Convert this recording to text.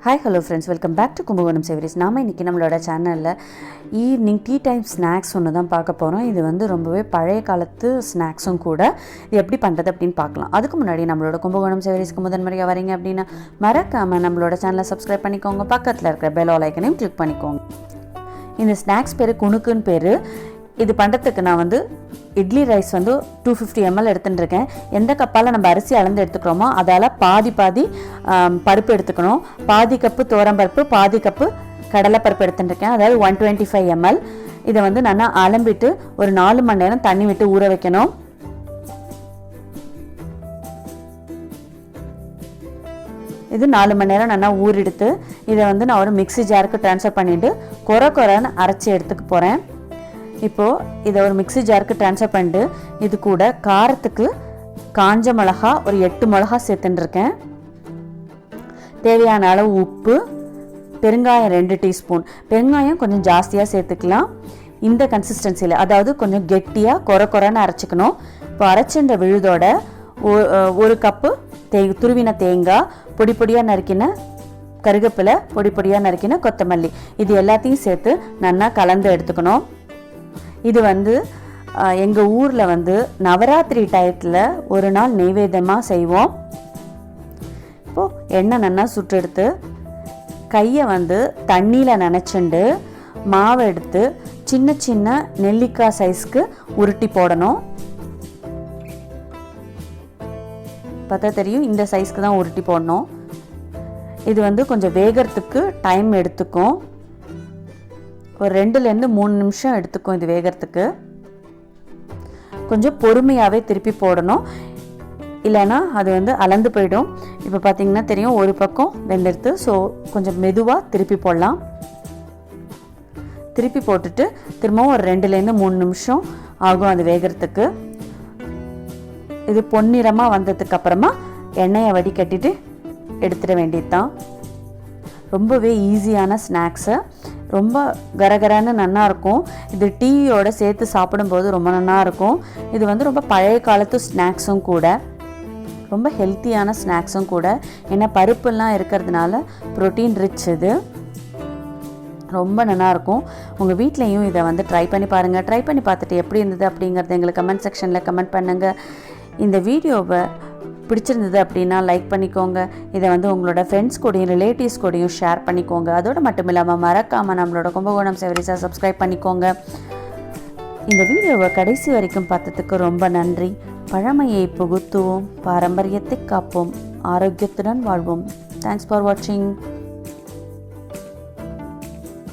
Hi, hello friends, welcome back to Kumbakonamsavouries. நாம இன்னைக்கு நம்மளோட சேனல்ல ஈவினிங் டீ டைம் ஸ்நாக்ஸ் ஒன்று தான் பார்க்க போகிறோம். இது வந்து ரொம்பவே பழைய காலத்து ஸ்நாக்ஸும் கூட. இது எப்படி பண்ணுறது அப்படின்னு பார்க்கலாம். அதுக்கு முன்னாடி நம்மளோட கும்பகோணம்சேவரீஸ்க்கு முதன்முறையாக வரீங்க அப்படின்னா மறக்காமல் நம்மளோட சேனலை சப்ஸ்கிரைப் பண்ணிக்கோங்க. பக்கத்தில் இருக்கிற பெல் ஐக்கனையும் கிளிக் பண்ணிக்கோங்க. இந்த ஸ்நாக்ஸ் பேர் குணுக்குன்னு பேர். இது பண்ணுறதுக்கு நான் வந்து இட்லி ரைஸ் வந்து 250 ml எடுத்துட்டுருக்கேன். எந்த கப்பால் நம்ம அரிசி அளந்து எடுத்துக்கிறோமோ அதால் பாதி பருப்பு எடுத்துக்கணும். பாதி கப்பு துவரம்பருப்பு, பாதி கப்பு கடலைப்பருப்பு எடுத்துட்டுருக்கேன். அதாவது 125 ml. இதை வந்து நல்லா அலம்பிட்டு ஒரு 4 மணி நேரம் தண்ணி விட்டு ஊற வைக்கணும். இது 4 மணி நேரம் நல்லா ஊறிடுத்து இதை வந்து நான் ஒரு மிக்ஸி ஜாருக்கு ட்ரான்ஸ்ஃபர் பண்ணிவிட்டு கொரன்னு அரைச்சி எடுத்துக்க போகிறேன். இப்போது இதை ஒரு மிக்ஸி ஜாருக்கு ட்ரான்ஸ்ஃபர் பண்ணிட்டு இது கூட காரத்துக்கு காஞ்ச மிளகா ஒரு 8 மிளகா சேர்த்துட்டுருக்கேன். தேவையான அளவு உப்பு, பெருங்காயம் 2 டீஸ்பூன். பெருங்காயம் கொஞ்சம் ஜாஸ்தியாக சேர்த்துக்கலாம் இந்த கன்சிஸ்டன்சியில், அதாவது கொஞ்சம் கெட்டியாக கொரன்னு அரைச்சிக்கணும். இப்போ அரைச்சின்ற விழுதோட ஒரு கப்பு துருவின தேங்காய், பொடியாக நறுக்கின கருவேப்பிலை, பொடியாக நறுக்கின கொத்தமல்லி, இது எல்லாத்தையும் சேர்த்து நல்லா கலந்து எடுத்துக்கணும். இது வந்து எங்கள் ஊரில் வந்து நவராத்திரி டயத்தில் ஒரு நாள் நெய்வேத்தியமாக செய்வோம். இப்போது எண்ணெய் நல்லா சுட்டு எடுத்து கையை வந்து தண்ணியில் நனைச்சுண்டு மாவை எடுத்து சின்ன சின்ன நெல்லிக்காய் சைஸ்க்கு உருட்டி போடணும். பார்த்தா தெரியும், இந்த சைஸ்க்கு தான் உருட்டி போடணும். இது வந்து கொஞ்சம் வேகிறதுக்கு டைம் எடுத்துக்கும். ஒரு 2லேருந்து 3 நிமிஷம் எடுத்துக்கும் இது வேகிறதுக்கு. கொஞ்சம் பொறுமையாகவே திருப்பி போடணும், இல்லைன்னா அது வந்து அளந்து போயிடும். இப்போ பார்த்தீங்கன்னா தெரியும், ஒரு பக்கம் வெந்தெடுத்து. ஸோ கொஞ்சம் மெதுவாக திருப்பி போடலாம். திருப்பி போட்டுட்டு திரும்பவும் ஒரு 2லேருந்து 3 நிமிஷம் ஆகும் அது வேகிறதுக்கு. இது பொன்னிறமாக வந்ததுக்கு அப்புறமா எண்ணெயை வடிகட்டிட்டு எடுத்துட வேண்டியது தான். ரொம்பவே ஈஸியான ஸ்நாக்ஸு, ரொம்ப கரகரன்னு நல்லாயிருக்கும். இது டீயோடு சேர்த்து சாப்பிடும்போது ரொம்ப நல்லாயிருக்கும். இது வந்து ரொம்ப பழைய காலத்து ஸ்நாக்ஸும் கூட, ரொம்ப ஹெல்த்தியான ஸ்நாக்ஸும் கூட. ஏன்னா பருப்புலாம் இருக்கிறதுனால ப்ரோட்டீன் ரிச். இது ரொம்ப நல்லாயிருக்கும். உங்கள் வீட்லேயும் இதை வந்து ட்ரை பண்ணி பாருங்கள். ட்ரை பண்ணி பார்த்துட்டு எப்படி இருந்தது அப்படிங்கிறத எங்களுக்கு கமெண்ட் செக்ஷனில் கமெண்ட் பண்ணுங்கள். இந்த வீடியோவை பிடிச்சிருந்தது அப்படின்னா லைக் பண்ணிக்கோங்க. இதை வந்து உங்களோட ஃப்ரெண்ட்ஸ் கூடயும் ரிலேட்டிவ்ஸ் கூடயும் ஷேர் பண்ணிக்கோங்க. அதோடு மட்டும் இல்லாமல் மறக்காமல் நம்மளோட கும்பகோணம்சேவரீஸை சப்ஸ்கிரைப் பண்ணிக்கோங்க. இந்த வீடியோவை கடைசி வரைக்கும் பார்த்ததுக்கு ரொம்ப நன்றி. பழமையை புகுத்துவோம், பாரம்பரியத்தை காப்போம், ஆரோக்கியத்துடன் வாழ்வோம். தேங்க்ஸ் ஃபார் வாட்சிங்.